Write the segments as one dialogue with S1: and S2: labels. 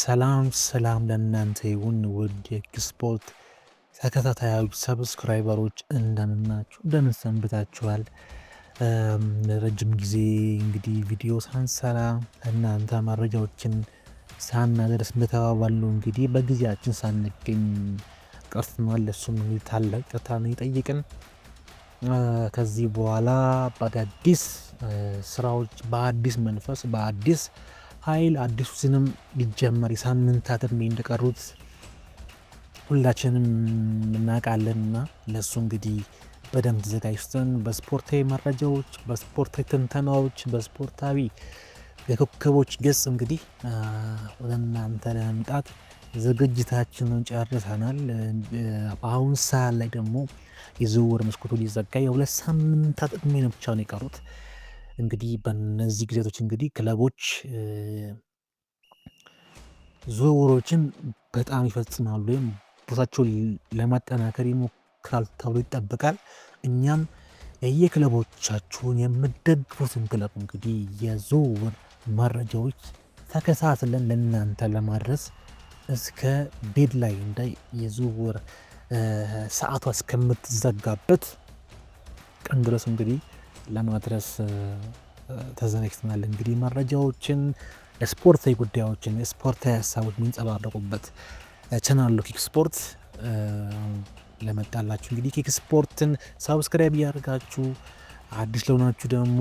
S1: ሰላም ለእናንተ ይሁን ውድ የኤክስፖርት ተከታታዮች ሰብስክራይበሮች እንደምን ናችሁ? እንደምን ሰንብታችኋል? ረጅም ጊዜ እንግዲህ ቪዲዮ ሳንሰራ እናንተ መረጃዎችን ሳናደርስ እንደተባባልነው እንግዲህ በጊዜያችን ሳንገኝ ቀርተናል። እሱም ታላቅ ይቅርታ ነው የጠየቅን። ከዚህ በኋላ በአዳዲስ ስራዎች በአዲስ መንፈስ በአዲስ ኃይል አዲሱ ሲዝንም ሊጀመር የሳምንታት ዕድሜ እንደቀሩት ሁላችንም እናውቃለንና ለሱ እንግዲህ በደንብ ተዘጋጅተን በስፖርታዊ መረጃዎች፣ በስፖርታዊ ትንተናዎች፣ በስፖርታዊ የኮከቦች ገጽ እንግዲህ ወደ እናንተ ለመምጣት ዝግጅታችንን ጨርሰናል። በአሁን ሰዓት ላይ ደግሞ የዝውውር መስኮቱ ሊዘጋ የሁለት ሳምንታት ዕድሜ ነው ብቻ ነው የቀሩት። እንግዲህ በእነዚህ ጊዜቶች እንግዲህ ክለቦች ዝውውሮችን በጣም ይፈጽማሉ ወይም ቦታቸውን ለማጠናከር ይሞክራል ተብሎ ይጠበቃል። እኛም የየክለቦቻችሁን የምትደግፉትን ክለብ እንግዲህ የዝውውር መረጃዎች ተከታትለን ለእናንተ ለማድረስ እስከ ዴድላይን ላይ የዝውውር ሰዓቷ እስከምትዘጋበት ቀን ድረስ እንግዲህ ለማድረስ ተዘጋጅተናል። እንግዲህ መረጃዎችን ስፖርታዊ ጉዳዮችን ስፖርታዊ ሀሳቦች የሚንጸባረቁበት ቻናል ኪክ ስፖርት ለመጣላችሁ እንግዲህ ኪክ ስፖርትን ሳብስክራይብ እያደረጋችሁ አዲስ ለሆናችሁ ደግሞ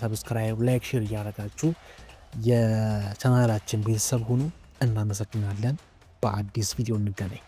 S1: ሳብስክራይብ፣ ላይክ፣ ሼር እያደረጋችሁ የቻናላችን ቤተሰብ ሁኑ። እናመሰግናለን። በአዲስ ቪዲዮ እንገናኝ።